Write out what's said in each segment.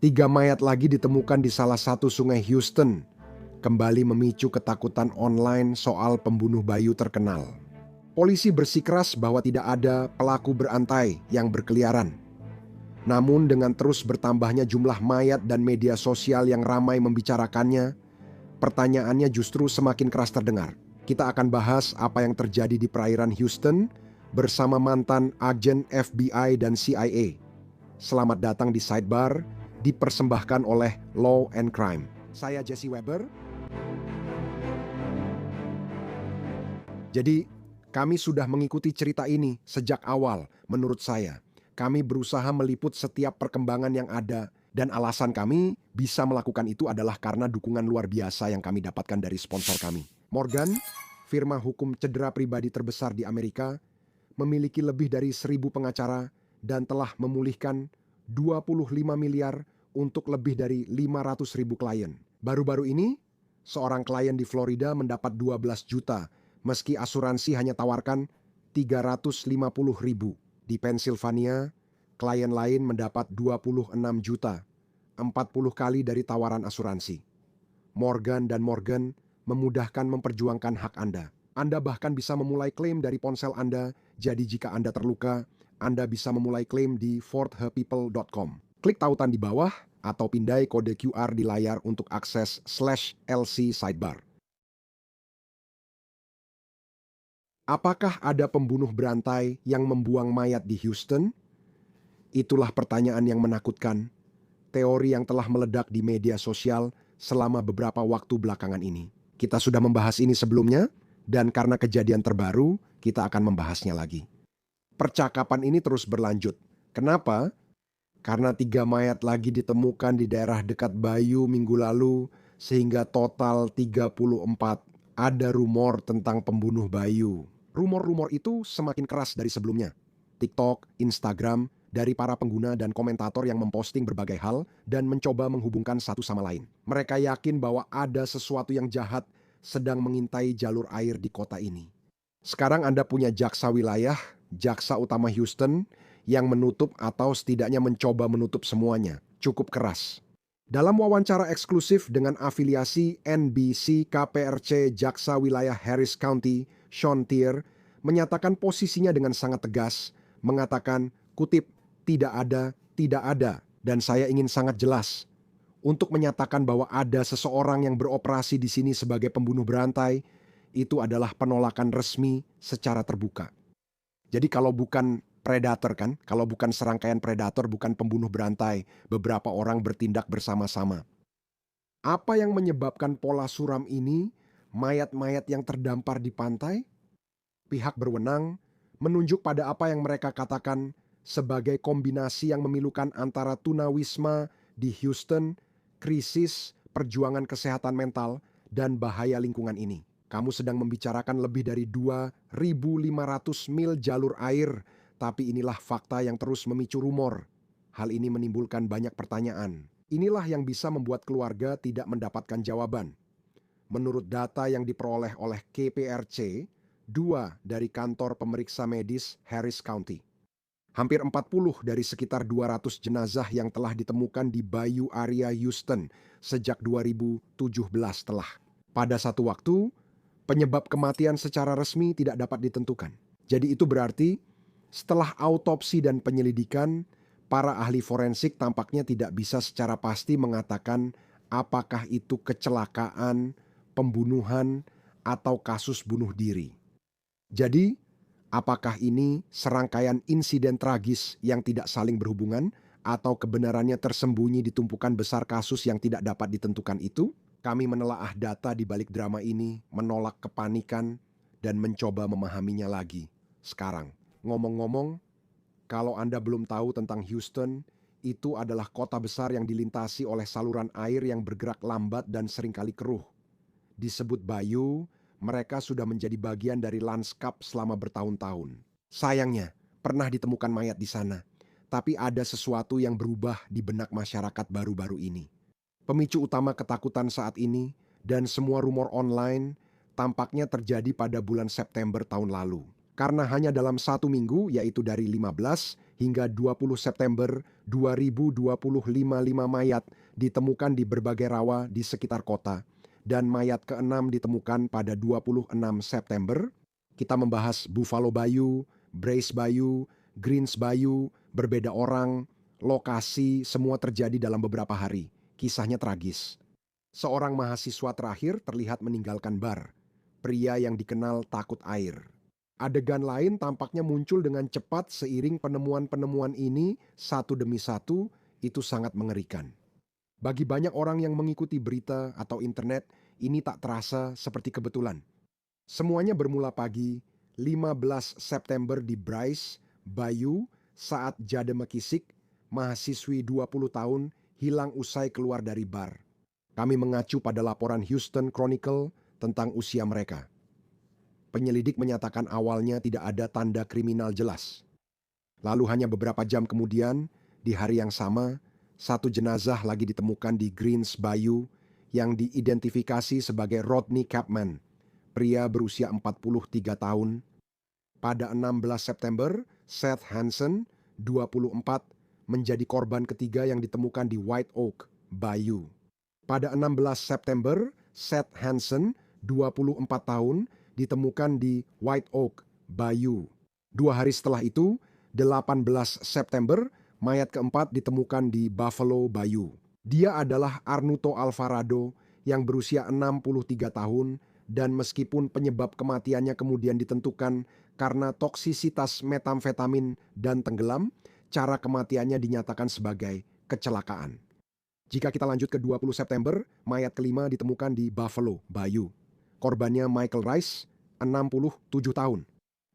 Tiga mayat lagi ditemukan di salah satu sungai Houston, kembali memicu ketakutan online soal pembunuh bayu terkenal. Polisi bersikeras bahwa tidak ada pelaku berantai yang berkeliaran. Namun dengan terus bertambahnya jumlah mayat dan media sosial yang ramai membicarakannya, pertanyaannya justru semakin keras terdengar. Kita akan bahas apa yang terjadi di perairan Houston bersama mantan agen FBI dan CIA. Selamat datang di Sidebar, dipersembahkan oleh Law and Crime. Saya Jesse Weber. Jadi, kami sudah mengikuti cerita ini sejak awal, menurut saya. Kami berusaha meliput setiap perkembangan yang ada, dan alasan kami bisa melakukan itu adalah karena dukungan luar biasa yang kami dapatkan dari sponsor kami. Morgan, firma hukum cedera pribadi terbesar di Amerika, memiliki lebih dari 1.000 pengacara dan telah memulihkan 25 miliar untuk lebih dari 500.000 klien. Baru-baru ini, seorang klien di Florida mendapat 12 juta, meski asuransi hanya tawarkan 350.000. Di Pennsylvania, klien lain mendapat 26 juta, 40 kali dari tawaran asuransi. Morgan & Morgan memudahkan memperjuangkan hak Anda. Anda bahkan bisa memulai klaim dari ponsel Anda, jadi jika Anda terluka, Anda bisa memulai klaim di forthepeople.com. Klik tautan di bawah atau pindai kode QR di layar untuk akses /LC Sidebar. Apakah ada pembunuh berantai yang membuang mayat di Houston? Itulah pertanyaan yang menakutkan. Teori yang telah meledak di media sosial selama beberapa waktu belakangan ini. Kita sudah membahas ini sebelumnya, dan karena kejadian terbaru, kita akan membahasnya lagi. Percakapan ini terus berlanjut. Kenapa? Karena 3 mayat lagi ditemukan di daerah dekat Bayu minggu lalu, sehingga total 34. Ada rumor tentang pembunuh bayu. Rumor-rumor itu semakin keras dari sebelumnya. TikTok, Instagram, dari para pengguna dan komentator yang memposting berbagai hal dan mencoba menghubungkan satu sama lain. Mereka yakin bahwa ada sesuatu yang jahat sedang mengintai jalur air di kota ini. Sekarang Anda punya jaksa wilayah, jaksa utama Houston, yang menutup atau setidaknya mencoba menutup semuanya. Cukup keras. Dalam wawancara eksklusif dengan afiliasi NBC KPRC Jaksa Wilayah Harris County, Sean Tier, menyatakan posisinya dengan sangat tegas, mengatakan, kutip, tidak ada, dan saya ingin sangat jelas untuk menyatakan bahwa ada seseorang yang beroperasi di sini sebagai pembunuh berantai, itu adalah penolakan resmi secara terbuka. Jadi kalau bukan predator kan, kalau bukan serangkaian predator, bukan pembunuh berantai, beberapa orang bertindak bersama-sama. Apa yang menyebabkan pola suram ini, mayat-mayat yang terdampar di pantai? Pihak berwenang menunjuk pada apa yang mereka katakan sebagai kombinasi yang memilukan antara tunawisma di Houston, krisis, perjuangan kesehatan mental, dan bahaya lingkungan ini. Kamu sedang membicarakan lebih dari 2.500 mil jalur air, tapi inilah fakta yang terus memicu rumor. Hal ini menimbulkan banyak pertanyaan. Inilah yang bisa membuat keluarga tidak mendapatkan jawaban. Menurut data yang diperoleh oleh KPRC, 2 dari kantor pemeriksa medis Harris County. Hampir 40 dari sekitar 200 jenazah yang telah ditemukan di Bayou area Houston sejak 2017 telah. Pada satu waktu, penyebab kematian secara resmi tidak dapat ditentukan. Jadi itu berarti setelah autopsi dan penyelidikan, para ahli forensik tampaknya tidak bisa secara pasti mengatakan apakah itu kecelakaan, pembunuhan, atau kasus bunuh diri. Jadi, apakah ini serangkaian insiden tragis yang tidak saling berhubungan atau kebenarannya tersembunyi di tumpukan besar kasus yang tidak dapat ditentukan itu? Kami menelaah data di balik drama ini, menolak kepanikan, dan mencoba memahaminya lagi. Sekarang, ngomong-ngomong, kalau Anda belum tahu tentang Houston, itu adalah kota besar yang dilintasi oleh saluran air yang bergerak lambat dan seringkali keruh. Disebut Bayou, mereka sudah menjadi bagian dari lanskap selama bertahun-tahun. Sayangnya, pernah ditemukan mayat di sana, tapi ada sesuatu yang berubah di benak masyarakat baru-baru ini. Pemicu utama ketakutan saat ini dan semua rumor online tampaknya terjadi pada bulan September tahun lalu. Karena hanya dalam 1 minggu, yaitu dari 15 hingga 20 September 2025, 5 mayat ditemukan di berbagai rawa di sekitar kota. Dan mayat ke-6 ditemukan pada 26 September. Kita membahas Buffalo Bayou, Brace Bayou, Greens Bayou, berbeda orang, lokasi, semua terjadi dalam beberapa hari. Kisahnya tragis. Seorang mahasiswa terakhir terlihat meninggalkan bar. Pria yang dikenal takut air. Adegan lain tampaknya muncul dengan cepat seiring penemuan-penemuan ini satu demi satu. Itu sangat mengerikan. Bagi banyak orang yang mengikuti berita atau internet, ini tak terasa seperti kebetulan. Semuanya bermula pagi 15 September di Bryce Bayou saat Jade McKissick, mahasiswi 20 tahun, hilang usai keluar dari bar. Kami mengacu pada laporan Houston Chronicle tentang usia mereka. Penyelidik menyatakan awalnya tidak ada tanda kriminal jelas. Lalu hanya beberapa jam kemudian, di hari yang sama, satu jenazah lagi ditemukan di Greens Bayou yang diidentifikasi sebagai Rodney Chapman, pria berusia 43 tahun. Pada 16 September, Seth Hansen, 24, menjadi korban ketiga yang ditemukan di White Oak Bayou. Pada 16 September, Seth Hansen, 24 tahun, ditemukan di White Oak Bayou. 2 hari setelah itu, 18 September, mayat keempat ditemukan di Buffalo Bayou. Dia adalah Arnulfo Alvarado yang berusia 63 tahun dan meskipun penyebab kematiannya kemudian ditentukan karena toksisitas metamfetamin dan tenggelam, cara kematiannya dinyatakan sebagai kecelakaan. Jika kita lanjut ke 20 September, mayat kelima ditemukan di Buffalo Bayou. Korbannya Michael Rice, 67 tahun.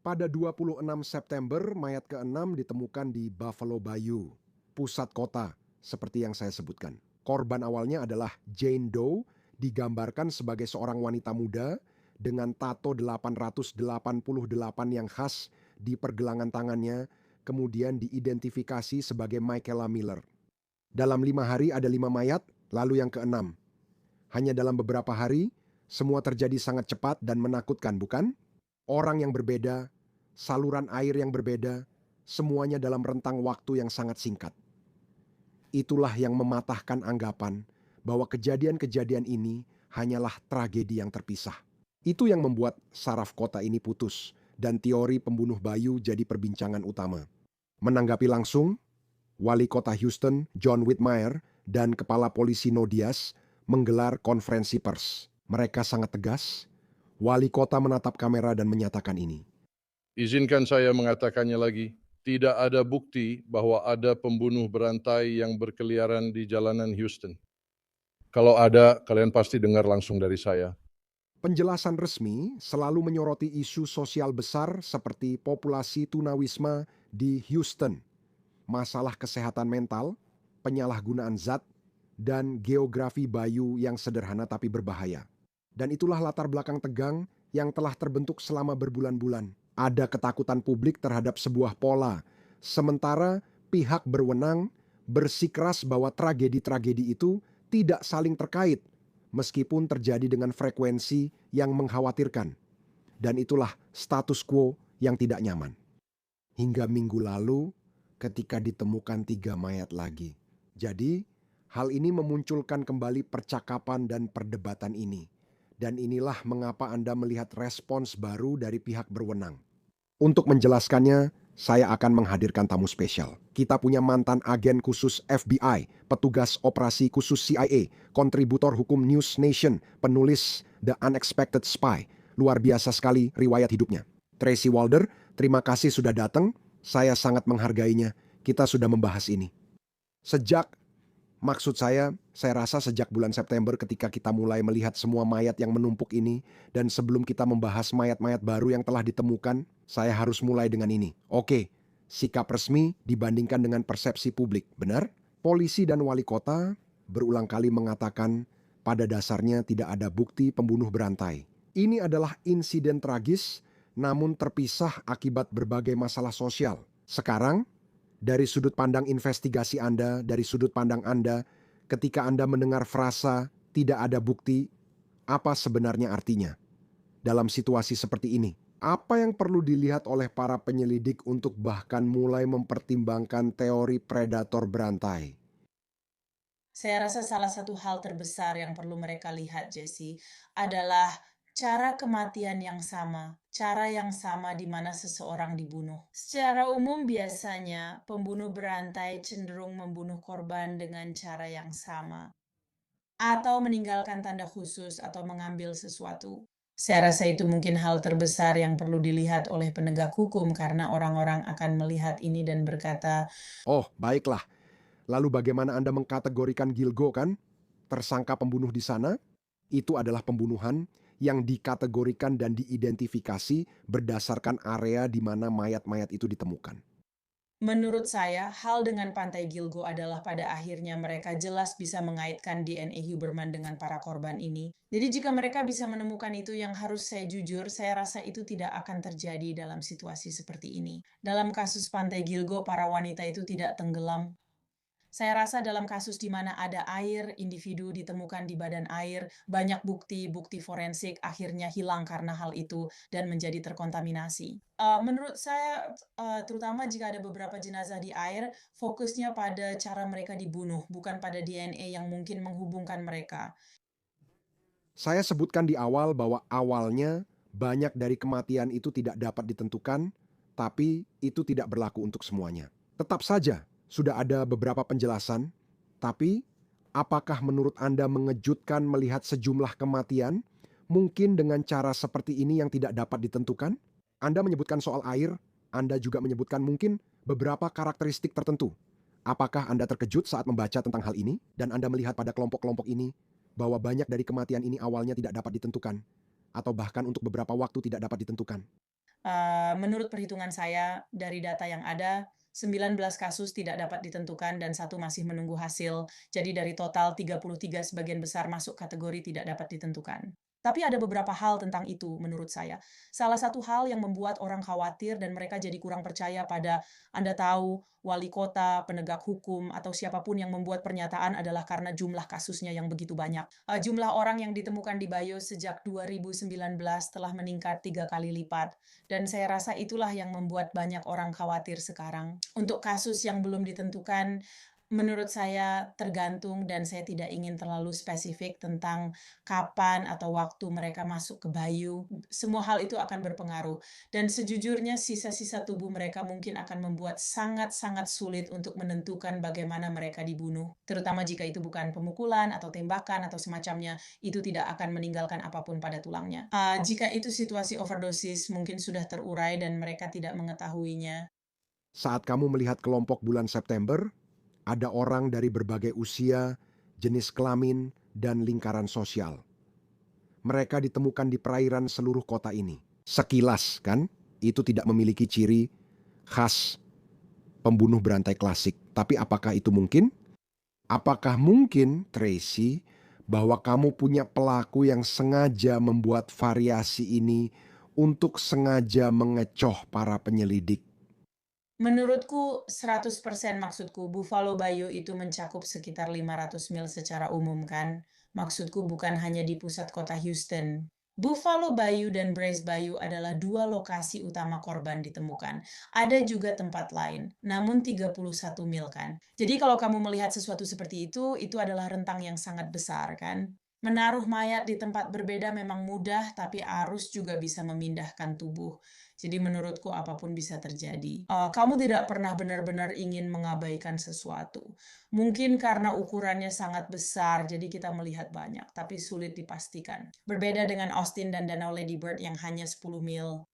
Pada 26 September, mayat ke-6 ditemukan di Buffalo Bayou, pusat kota, seperti yang saya sebutkan. Korban awalnya adalah Jane Doe, digambarkan sebagai seorang wanita muda dengan tato 888 yang khas di pergelangan tangannya, kemudian diidentifikasi sebagai Michaela Miller. Dalam 5 hari ada 5 mayat, lalu yang ke-6. Hanya dalam beberapa hari, semua terjadi sangat cepat dan menakutkan, bukan? Orang yang berbeda, saluran air yang berbeda, semuanya dalam rentang waktu yang sangat singkat. Itulah yang mematahkan anggapan bahwa kejadian-kejadian ini hanyalah tragedi yang terpisah. Itu yang membuat saraf kota ini putus dan teori pembunuh bayu jadi perbincangan utama. Menanggapi langsung, Wali Kota Houston, John Whitmire, dan Kepala Polisi No Diaz menggelar konferensi pers. Mereka sangat tegas. Wali kota menatap kamera dan menyatakan ini. Izinkan saya mengatakannya lagi, tidak ada bukti bahwa ada pembunuh berantai yang berkeliaran di jalanan Houston. Kalau ada, kalian pasti dengar langsung dari saya. Penjelasan resmi selalu menyoroti isu sosial besar seperti populasi tunawisma di Houston, masalah kesehatan mental, penyalahgunaan zat, dan geografi bayu yang sederhana tapi berbahaya. Dan itulah latar belakang tegang yang telah terbentuk selama berbulan-bulan. Ada ketakutan publik terhadap sebuah pola, sementara pihak berwenang bersikeras bahwa tragedi-tragedi itu tidak saling terkait, meskipun terjadi dengan frekuensi yang mengkhawatirkan. Dan itulah status quo yang tidak nyaman. Hingga minggu lalu, ketika ditemukan 3 mayat lagi. Jadi, hal ini memunculkan kembali percakapan dan perdebatan ini. Dan inilah mengapa Anda melihat respons baru dari pihak berwenang. Untuk menjelaskannya, saya akan menghadirkan tamu spesial. Kita punya mantan agen khusus FBI, petugas operasi khusus CIA, kontributor hukum News Nation, penulis The Unexpected Spy. Luar biasa sekali riwayat hidupnya. Tracy Walder, terima kasih sudah datang. Saya sangat menghargainya. Kita sudah membahas ini. Maksud saya rasa sejak bulan September ketika kita mulai melihat semua mayat yang menumpuk ini, dan sebelum kita membahas mayat-mayat baru yang telah ditemukan, saya harus mulai dengan ini. Oke, sikap resmi dibandingkan dengan persepsi publik, benar? Polisi dan wali kota berulang kali mengatakan pada dasarnya tidak ada bukti pembunuh berantai. Ini adalah insiden tragis, namun terpisah akibat berbagai masalah sosial. Sekarang, dari sudut pandang investigasi Anda, dari sudut pandang Anda, ketika Anda mendengar frasa tidak ada bukti, apa sebenarnya artinya? Dalam situasi seperti ini, Apa yang perlu dilihat oleh para penyelidik untuk bahkan mulai mempertimbangkan teori predator berantai? Saya rasa salah satu hal terbesar yang perlu mereka lihat, Jesse, adalah cara kematian yang sama, cara yang sama di mana seseorang dibunuh. Secara umum, biasanya pembunuh berantai cenderung membunuh korban dengan cara yang sama, atau meninggalkan tanda khusus atau mengambil sesuatu. Saya rasa itu mungkin hal terbesar yang perlu dilihat oleh penegak hukum karena orang-orang akan melihat ini dan berkata, Oh, baiklah. Lalu bagaimana Anda mengkategorikan Gilgo kan? Tersangka pembunuh di sana? Itu adalah pembunuhan yang dikategorikan dan diidentifikasi berdasarkan area di mana mayat-mayat itu ditemukan. menurut saya, hal dengan Pantai Gilgo adalah pada akhirnya mereka jelas bisa mengaitkan DNA Huberman dengan para korban ini. Jadi jika mereka bisa menemukan itu, yang harus saya jujur, saya rasa itu tidak akan terjadi dalam situasi seperti ini. Dalam kasus Pantai Gilgo, para wanita itu tidak tenggelam. Saya rasa dalam kasus di mana ada air, individu ditemukan di badan air, banyak bukti-bukti forensik akhirnya hilang karena hal itu dan menjadi terkontaminasi. Menurut saya, terutama jika ada beberapa jenazah di air, fokusnya pada cara mereka dibunuh, bukan pada DNA yang mungkin menghubungkan mereka. Saya sebutkan di awal bahwa awalnya banyak dari kematian itu tidak dapat ditentukan, tapi itu tidak berlaku untuk semuanya. Tetap saja, sudah ada beberapa penjelasan, tapi apakah menurut Anda mengejutkan melihat sejumlah kematian, mungkin dengan cara seperti ini yang tidak dapat ditentukan? Anda menyebutkan soal air, Anda juga menyebutkan mungkin beberapa karakteristik tertentu. Apakah Anda terkejut saat membaca tentang hal ini, dan Anda melihat pada kelompok-kelompok ini bahwa banyak dari kematian ini awalnya tidak dapat ditentukan, atau bahkan untuk beberapa waktu tidak dapat ditentukan? Menurut perhitungan saya, dari data yang ada, 19 kasus tidak dapat ditentukan dan satu masih menunggu hasil. Jadi dari total 33, sebagian besar masuk kategori tidak dapat ditentukan. Tapi ada beberapa hal tentang itu menurut saya. Salah satu hal yang membuat orang khawatir dan mereka jadi kurang percaya pada, Anda tahu, wali kota, penegak hukum, atau siapapun yang membuat pernyataan adalah karena jumlah kasusnya yang begitu banyak. Jumlah orang yang ditemukan di Bayo sejak 2019 telah meningkat 3 kali lipat. Dan saya rasa itulah yang membuat banyak orang khawatir sekarang. Untuk kasus yang belum ditentukan, menurut saya tergantung dan saya tidak ingin terlalu spesifik tentang kapan atau waktu mereka masuk ke Bayu. Semua hal itu akan berpengaruh. Dan sejujurnya sisa-sisa tubuh mereka mungkin akan membuat sangat-sangat sulit untuk menentukan bagaimana mereka dibunuh. Terutama jika itu bukan pemukulan atau tembakan atau semacamnya, itu tidak akan meninggalkan apapun pada tulangnya. Jika itu situasi overdosis, mungkin sudah terurai dan mereka tidak mengetahuinya. Saat kamu melihat kelompok bulan September, ada orang dari berbagai usia, jenis kelamin, dan lingkaran sosial. Mereka ditemukan di perairan seluruh kota ini. Sekilas kan, itu tidak memiliki ciri khas pembunuh berantai klasik. Tapi apakah itu mungkin? Apakah mungkin, Tracy, bahwa kamu punya pelaku yang sengaja membuat variasi ini untuk sengaja mengecoh para penyelidik? Menurutku 100% maksudku, Buffalo Bayou itu mencakup sekitar 500 mil secara umum kan. Maksudku bukan hanya di pusat kota Houston. Buffalo Bayou dan Brace Bayou adalah dua lokasi utama korban ditemukan. Ada juga tempat lain, namun 31 mil kan. Jadi kalau kamu melihat sesuatu seperti itu adalah rentang yang sangat besar kan. Menaruh mayat di tempat berbeda memang mudah, tapi arus juga bisa memindahkan tubuh. Jadi menurutku apapun bisa terjadi. Kamu tidak pernah benar-benar ingin mengabaikan sesuatu. Mungkin karena ukurannya sangat besar, jadi kita melihat banyak, tapi sulit dipastikan. Berbeda dengan Austin dan Danau Lady Bird yang hanya 10 mil.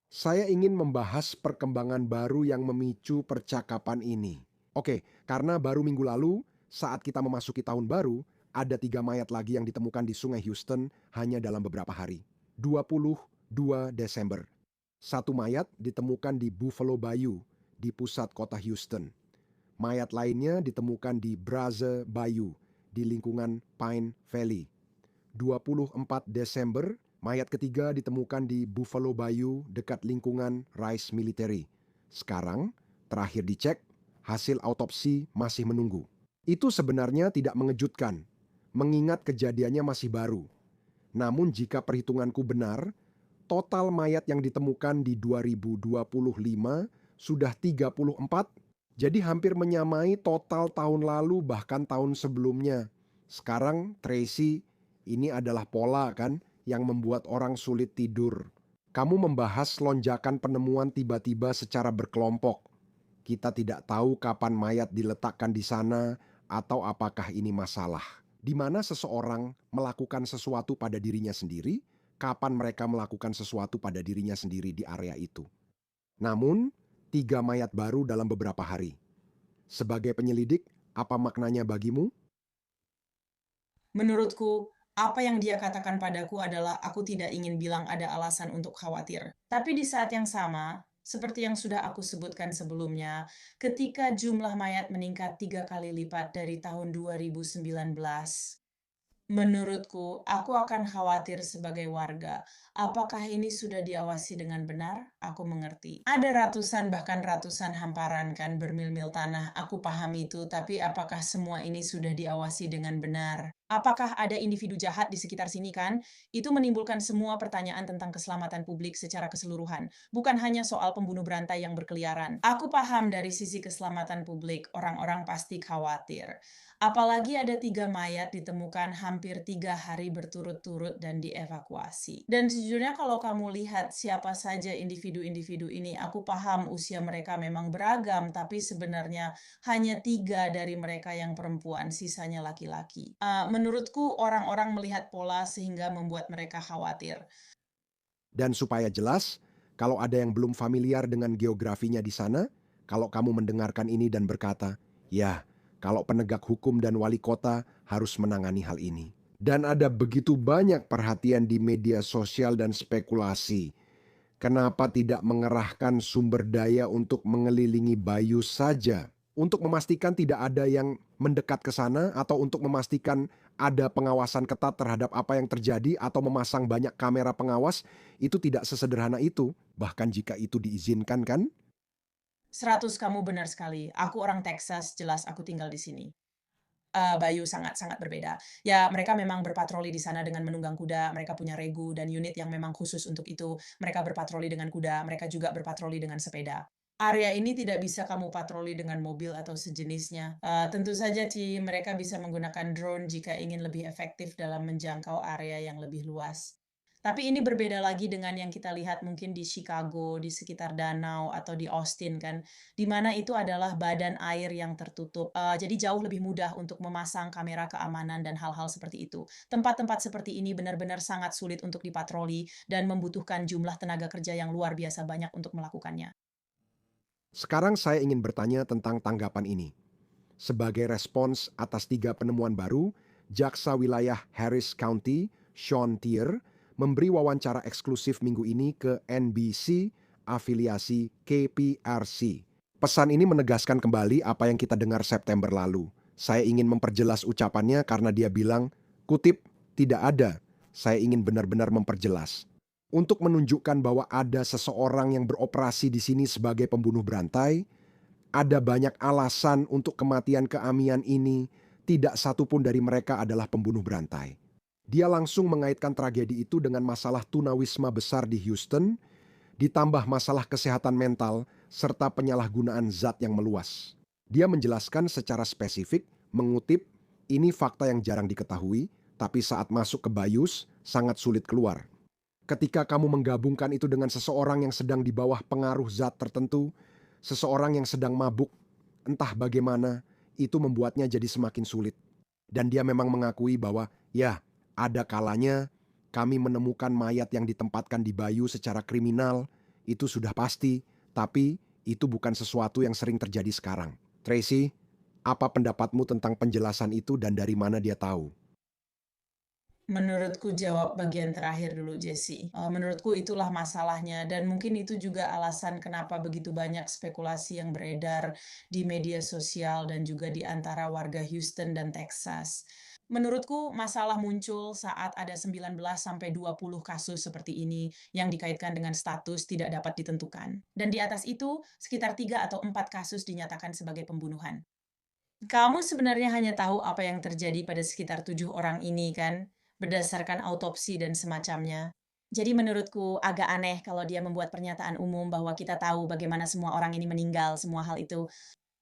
Saya ingin membahas perkembangan baru yang memicu percakapan ini. Oke, karena baru minggu lalu, saat kita memasuki tahun baru, ada 3 mayat lagi yang ditemukan di Sungai Houston hanya dalam beberapa hari. 22 Desember. Satu mayat ditemukan di Buffalo Bayou, di pusat kota Houston. Mayat lainnya ditemukan di Braze Bayou, di lingkungan Pine Valley. 24 Desember, mayat ketiga ditemukan di Buffalo Bayou dekat lingkungan Rice Military. Sekarang, terakhir dicek, hasil autopsi masih menunggu. Itu sebenarnya tidak mengejutkan, mengingat kejadiannya masih baru. Namun jika perhitunganku benar, total mayat yang ditemukan di 2025 sudah 34, jadi hampir menyamai total tahun lalu bahkan tahun sebelumnya. Sekarang, Tracy, ini adalah pola kan yang membuat orang sulit tidur. Kamu membahas lonjakan penemuan tiba-tiba secara berkelompok. Kita tidak tahu kapan mayat diletakkan di sana atau apakah ini masalah. Di mana seseorang melakukan sesuatu pada dirinya sendiri, kapan mereka melakukan sesuatu pada dirinya sendiri di area itu. Namun, 3 mayat baru dalam beberapa hari. Sebagai penyelidik, apa maknanya bagimu? Menurutku, apa yang dia katakan padaku adalah aku tidak ingin bilang ada alasan untuk khawatir. Tapi di saat yang sama, seperti yang sudah aku sebutkan sebelumnya, ketika jumlah mayat meningkat 3 kali lipat dari tahun 2019, menurutku, aku akan khawatir sebagai warga. Apakah ini sudah diawasi dengan benar? Aku mengerti. Ada ratusan bahkan ratusan hamparan kan bermil-mil tanah. Aku paham itu, tapi apakah semua ini sudah diawasi dengan benar? Apakah ada individu jahat di sekitar sini kan? Itu menimbulkan semua pertanyaan tentang keselamatan publik secara keseluruhan. Bukan hanya soal pembunuh berantai yang berkeliaran. Aku paham dari sisi keselamatan publik, orang-orang pasti khawatir. Apalagi ada 3 mayat ditemukan hampir 3 hari berturut-turut dan dievakuasi. Dan sejujurnya kalau kamu lihat siapa saja individu-individu ini, aku paham usia mereka memang beragam, tapi sebenarnya hanya 3 dari mereka yang perempuan, sisanya laki-laki. Menurutku orang-orang melihat pola sehingga membuat mereka khawatir. Dan supaya jelas, kalau ada yang belum familiar dengan geografinya di sana, kalau kamu mendengarkan ini dan berkata, ya, kalau penegak hukum dan wali kota harus menangani hal ini. Dan ada begitu banyak perhatian di media sosial dan spekulasi. Kenapa tidak mengerahkan sumber daya untuk mengelilingi Bayu saja? Untuk memastikan tidak ada yang mendekat ke sana atau untuk memastikan ada pengawasan ketat terhadap apa yang terjadi atau memasang banyak kamera pengawas, itu tidak sesederhana itu. Bahkan jika itu diizinkan kan? 100 kamu benar sekali. Aku orang Texas, jelas aku tinggal di sini. Bayu sangat-sangat berbeda. Ya, mereka memang berpatroli di sana dengan menunggang kuda, mereka punya regu dan unit yang memang khusus untuk itu. Mereka berpatroli dengan kuda, mereka juga berpatroli dengan sepeda. Area ini tidak bisa kamu patroli dengan mobil atau sejenisnya. Tentu saja sih mereka bisa menggunakan drone jika ingin lebih efektif dalam menjangkau area yang lebih luas. Tapi ini berbeda lagi dengan yang kita lihat mungkin di Chicago, di sekitar danau, atau di Austin kan, di mana itu adalah badan air yang tertutup. Jadi jauh lebih mudah untuk memasang kamera keamanan dan hal-hal seperti itu. Tempat-tempat seperti ini benar-benar sangat sulit untuk dipatroli dan membutuhkan jumlah tenaga kerja yang luar biasa banyak untuk melakukannya. Sekarang saya ingin bertanya tentang tanggapan ini. Sebagai respons atas 3 penemuan baru, Jaksa Wilayah Harris County, Sean Tier, memberi wawancara eksklusif minggu ini ke NBC afiliasi KPRC. Pesan ini menegaskan kembali apa yang kita dengar September lalu. Saya ingin memperjelas ucapannya karena dia bilang, kutip, tidak ada. Saya ingin benar-benar memperjelas. Untuk menunjukkan bahwa ada seseorang yang beroperasi di sini sebagai pembunuh berantai, ada banyak alasan untuk kematian keamian ini, tidak satupun dari mereka adalah pembunuh berantai. Dia langsung mengaitkan tragedi itu dengan masalah tunawisma besar di Houston, ditambah masalah kesehatan mental, serta penyalahgunaan zat yang meluas. Dia menjelaskan secara spesifik, mengutip, ini fakta yang jarang diketahui, tapi saat masuk ke Bayus, sangat sulit keluar. Ketika kamu menggabungkan itu dengan seseorang yang sedang di bawah pengaruh zat tertentu, seseorang yang sedang mabuk, entah bagaimana, itu membuatnya jadi semakin sulit. Dan dia memang mengakui bahwa, ya, ada kalanya kami menemukan mayat yang ditempatkan di Bayu secara kriminal, itu sudah pasti, tapi itu bukan sesuatu yang sering terjadi sekarang. Tracy, apa pendapatmu tentang penjelasan itu dan dari mana dia tahu? Menurutku jawab bagian terakhir dulu, Jesse. Menurutku itulah masalahnya dan mungkin itu juga alasan kenapa begitu banyak spekulasi yang beredar di media sosial dan juga di antara warga Houston dan Texas. Menurutku masalah muncul saat ada 19 sampai 20 kasus seperti ini yang dikaitkan dengan status tidak dapat ditentukan. Dan di atas itu, sekitar 3 atau 4 kasus dinyatakan sebagai pembunuhan. Kamu sebenarnya hanya tahu apa yang terjadi pada sekitar 7 orang ini kan, berdasarkan autopsi dan semacamnya. Jadi menurutku agak aneh kalau dia membuat pernyataan umum bahwa kita tahu bagaimana semua orang ini meninggal, semua hal itu.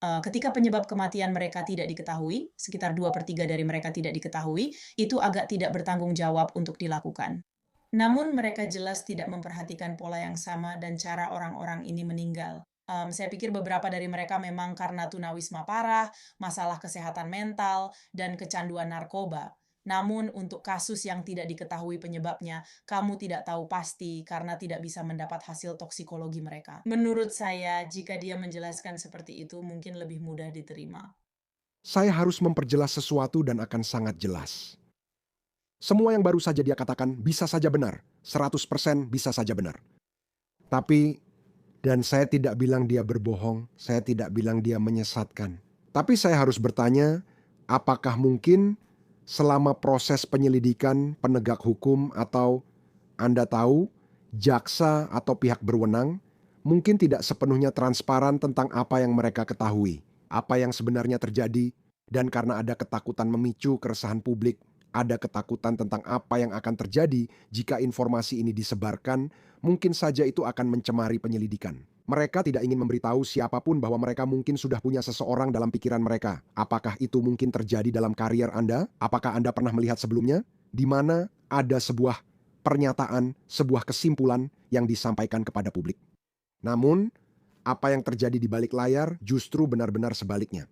Ketika penyebab kematian mereka tidak diketahui, sekitar 2/3 dari mereka tidak diketahui, itu agak tidak bertanggung jawab untuk dilakukan. Namun mereka jelas tidak memperhatikan pola yang sama dan cara orang-orang ini meninggal. Saya pikir beberapa dari mereka memang karena tunawisma parah, masalah kesehatan mental, dan kecanduan narkoba. Namun untuk kasus yang tidak diketahui penyebabnya, kamu tidak tahu pasti karena tidak bisa mendapat hasil toksikologi mereka. Menurut saya, jika dia menjelaskan seperti itu, mungkin lebih mudah diterima. Saya harus memperjelas sesuatu dan akan sangat jelas. Semua yang baru saja dia katakan bisa saja benar, 100% bisa saja benar. Tapi, dan saya tidak bilang dia berbohong, saya tidak bilang dia menyesatkan. Tapi saya harus bertanya, apakah mungkin selama proses penyelidikan penegak hukum atau Anda tahu, jaksa atau pihak berwenang mungkin tidak sepenuhnya transparan tentang apa yang mereka ketahui, apa yang sebenarnya terjadi, dan karena ada ketakutan memicu keresahan publik, ada ketakutan tentang apa yang akan terjadi jika informasi ini disebarkan, mungkin saja itu akan mencemari penyelidikan. Mereka tidak ingin memberitahu siapapun bahwa mereka mungkin sudah punya seseorang dalam pikiran mereka. Apakah itu mungkin terjadi dalam karier Anda? Apakah Anda pernah melihat sebelumnya? Di mana ada sebuah pernyataan, sebuah kesimpulan yang disampaikan kepada publik. Namun, apa yang terjadi di balik layar justru benar-benar sebaliknya.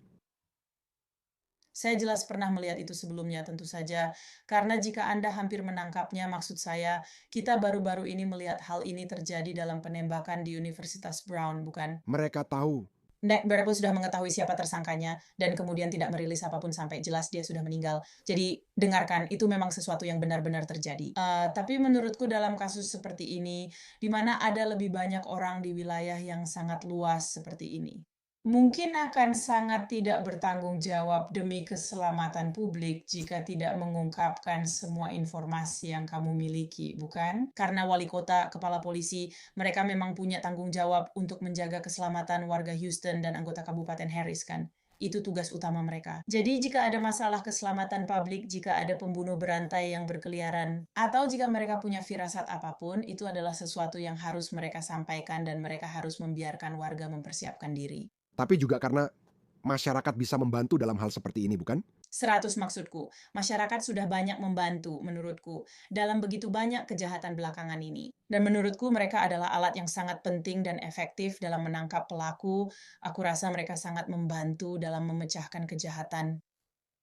Saya jelas pernah melihat itu sebelumnya, tentu saja. Karena jika Anda hampir menangkapnya, maksud saya, kita baru-baru ini melihat hal ini terjadi dalam penembakan di Universitas Brown, bukan? Mereka tahu. Nek Barrett sudah mengetahui siapa tersangkanya dan kemudian tidak merilis apapun sampai jelas dia sudah meninggal. Jadi dengarkan, itu memang sesuatu yang benar-benar terjadi. Tapi menurutku dalam kasus seperti ini, di mana ada lebih banyak orang di wilayah yang sangat luas seperti ini, mungkin akan sangat tidak bertanggung jawab demi keselamatan publik jika tidak mengungkapkan semua informasi yang kamu miliki, bukan? Karena wali kota, kepala polisi, mereka memang punya tanggung jawab untuk menjaga keselamatan warga Houston dan anggota Kabupaten Harris, kan? Itu tugas utama mereka. Jadi jika ada masalah keselamatan publik, jika ada pembunuh berantai yang berkeliaran, atau jika mereka punya firasat apapun, itu adalah sesuatu yang harus mereka sampaikan dan mereka harus membiarkan warga mempersiapkan diri. Tapi juga karena masyarakat bisa membantu dalam hal seperti ini, bukan? 100 maksudku. Masyarakat sudah banyak membantu, menurutku, dalam begitu banyak kejahatan belakangan ini. Dan menurutku mereka adalah alat yang sangat penting dan efektif dalam menangkap pelaku. Aku rasa mereka sangat membantu dalam memecahkan kejahatan.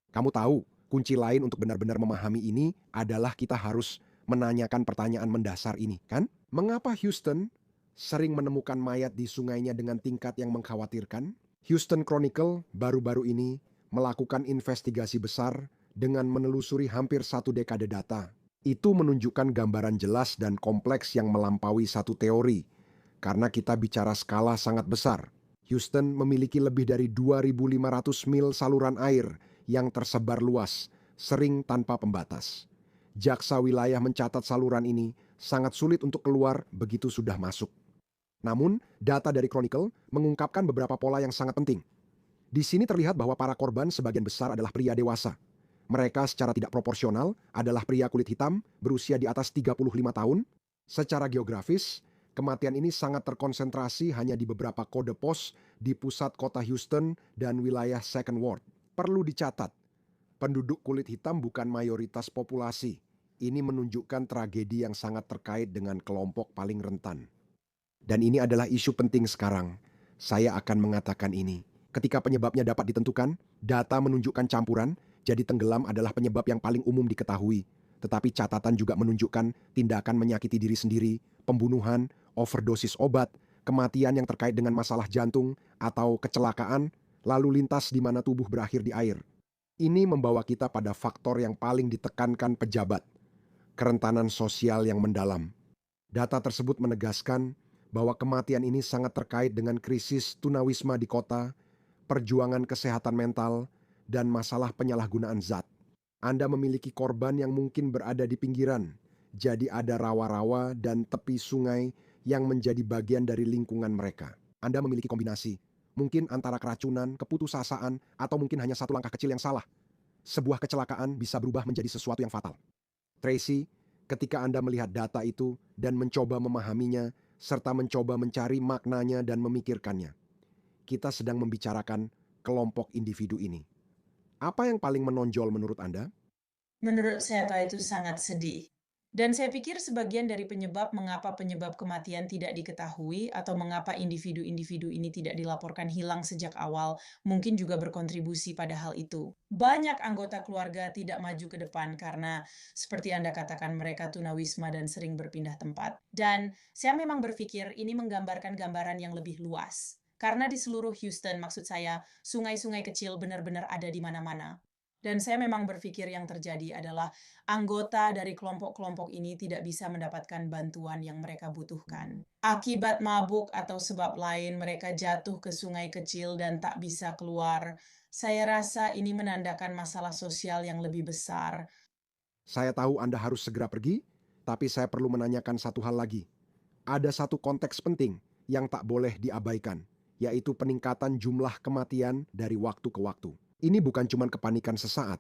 Kamu tahu, kunci lain untuk benar-benar memahami ini adalah kita harus menanyakan pertanyaan mendasar ini, kan? Mengapa Houston sering menemukan mayat di sungainya dengan tingkat yang mengkhawatirkan? Houston Chronicle baru-baru ini melakukan investigasi besar dengan menelusuri hampir 1 dekade data. Itu menunjukkan gambaran jelas dan kompleks yang melampaui satu teori. Karena kita bicara skala sangat besar. Houston memiliki lebih dari 2.500 mil saluran air yang tersebar luas, sering tanpa pembatas. Jaksa wilayah mencatat saluran ini sangat sulit untuk keluar begitu sudah masuk. Namun, data dari Chronicle mengungkapkan beberapa pola yang sangat penting. Di sini terlihat bahwa para korban sebagian besar adalah pria dewasa. Mereka secara tidak proporsional adalah pria kulit hitam berusia di atas 35 tahun. Secara geografis, kematian ini sangat terkonsentrasi hanya di beberapa kode pos di pusat kota Houston dan wilayah Second Ward. Perlu dicatat, penduduk kulit hitam bukan mayoritas populasi. Ini menunjukkan tragedi yang sangat terkait dengan kelompok paling rentan. Dan ini adalah isu penting sekarang. Saya akan mengatakan ini. Ketika penyebabnya dapat ditentukan, data menunjukkan campuran, jadi tenggelam adalah penyebab yang paling umum diketahui. Tetapi catatan juga menunjukkan tindakan menyakiti diri sendiri, pembunuhan, overdosis obat, kematian yang terkait dengan masalah jantung, atau kecelakaan, lalu lintas di mana tubuh berakhir di air. Ini membawa kita pada faktor yang paling ditekankan pejabat, kerentanan sosial yang mendalam. Data tersebut menegaskan bahwa kematian ini sangat terkait dengan krisis tunawisma di kota, perjuangan kesehatan mental, dan masalah penyalahgunaan zat. Anda memiliki korban yang mungkin berada di pinggiran, jadi ada rawa-rawa dan tepi sungai yang menjadi bagian dari lingkungan mereka. Anda memiliki kombinasi, mungkin antara keracunan, keputusasaan, atau mungkin hanya satu langkah kecil yang salah. Sebuah kecelakaan bisa berubah menjadi sesuatu yang fatal. Tracy, Ketika Anda melihat data itu dan mencoba memahaminya, serta mencoba mencari maknanya dan memikirkannya, kita sedang membicarakan kelompok individu ini. Apa yang paling menonjol menurut Anda? Menurut saya itu sangat sedih. Dan saya pikir sebagian dari penyebab mengapa penyebab kematian tidak diketahui atau mengapa individu-individu ini tidak dilaporkan hilang sejak awal mungkin juga berkontribusi pada hal itu. Banyak anggota keluarga tidak maju ke depan karena seperti Anda katakan mereka tunawisma dan sering berpindah tempat. Dan saya memang berpikir ini menggambarkan gambaran yang lebih luas. Karena di seluruh Houston, maksud saya, sungai-sungai kecil benar-benar ada di mana-mana. Dan saya memang berpikir yang terjadi adalah anggota dari kelompok-kelompok ini tidak bisa mendapatkan bantuan yang mereka butuhkan. Akibat mabuk atau sebab lain, mereka jatuh ke sungai kecil dan tak bisa keluar. Saya rasa ini menandakan masalah sosial yang lebih besar. Saya tahu Anda harus segera pergi, tapi saya perlu menanyakan satu hal lagi. Ada satu konteks penting yang tak boleh diabaikan, yaitu peningkatan jumlah kematian dari waktu ke waktu. Ini bukan cuma kepanikan sesaat.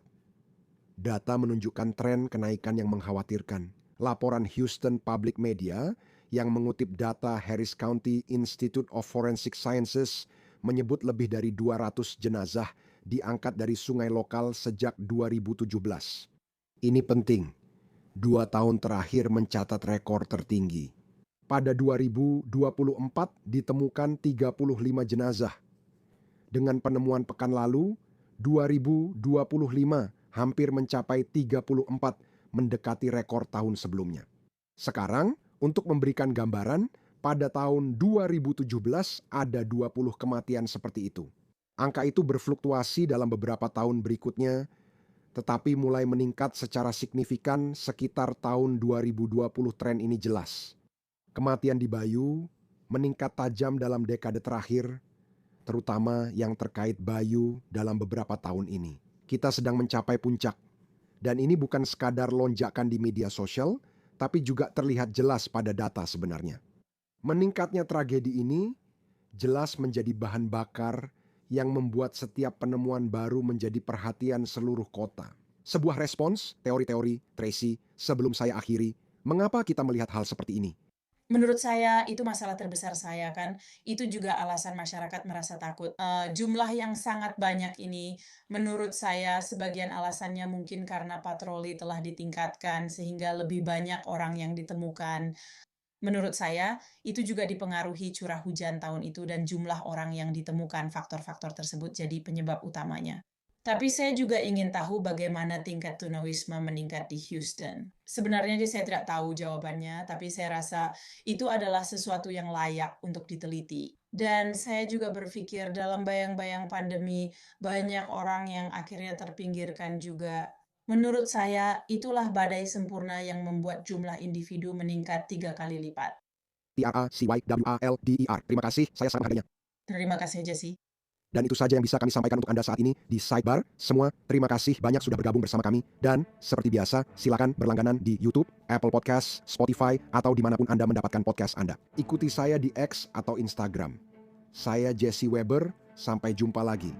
Data menunjukkan tren kenaikan yang mengkhawatirkan. Laporan Houston Public Media yang mengutip data Harris County Institute of Forensic Sciences menyebut lebih dari 200 jenazah diangkat dari sungai lokal sejak 2017. Ini penting. 2 tahun terakhir mencatat rekor tertinggi. Pada 2024 ditemukan 35 jenazah. Dengan penemuan pekan lalu, 2025 hampir mencapai 34, mendekati rekor tahun sebelumnya. Sekarang, untuk memberikan gambaran, pada tahun 2017 ada 20 kematian seperti itu. Angka itu berfluktuasi dalam beberapa tahun berikutnya, tetapi mulai meningkat secara signifikan sekitar tahun 2020. Tren ini jelas. Kematian di Bayu meningkat tajam dalam dekade terakhir, terutama yang terkait Bayu dalam beberapa tahun ini. Kita sedang mencapai puncak. Dan ini bukan sekadar lonjakan di media sosial, tapi juga terlihat jelas pada data sebenarnya. Meningkatnya tragedi ini jelas menjadi bahan bakar yang membuat setiap penemuan baru menjadi perhatian seluruh kota. Sebuah respons, teori-teori, Tracy, sebelum saya akhiri, mengapa kita melihat hal seperti ini? Menurut saya, itu masalah terbesar saya kan. Itu juga alasan masyarakat merasa takut. Jumlah yang sangat banyak ini, menurut saya sebagian alasannya mungkin karena patroli telah ditingkatkan sehingga lebih banyak orang yang ditemukan. Menurut saya, itu juga dipengaruhi curah hujan tahun itu dan jumlah orang yang ditemukan. Faktor-faktor tersebut jadi penyebab utamanya. Tapi saya juga ingin tahu bagaimana tingkat tunawisma meningkat di Houston. Sebenarnya sih saya tidak tahu jawabannya, tapi saya rasa itu adalah sesuatu yang layak untuk diteliti. Dan saya juga berpikir dalam bayang-bayang pandemi, banyak orang yang akhirnya terpinggirkan juga. Menurut saya, itulah badai sempurna yang membuat jumlah individu meningkat 3 kali lipat. TRACYWALDER. Terima kasih, saya sangat menghargainya. Terima kasih, Jesse. Dan itu saja yang bisa kami sampaikan untuk Anda saat ini di Sidebar. Semua, terima kasih banyak sudah bergabung bersama kami. Dan seperti biasa, silakan berlangganan di YouTube, Apple Podcast, Spotify, atau dimanapun Anda mendapatkan podcast Anda. Ikuti saya di X atau Instagram. Saya Jesse Weber, sampai jumpa lagi.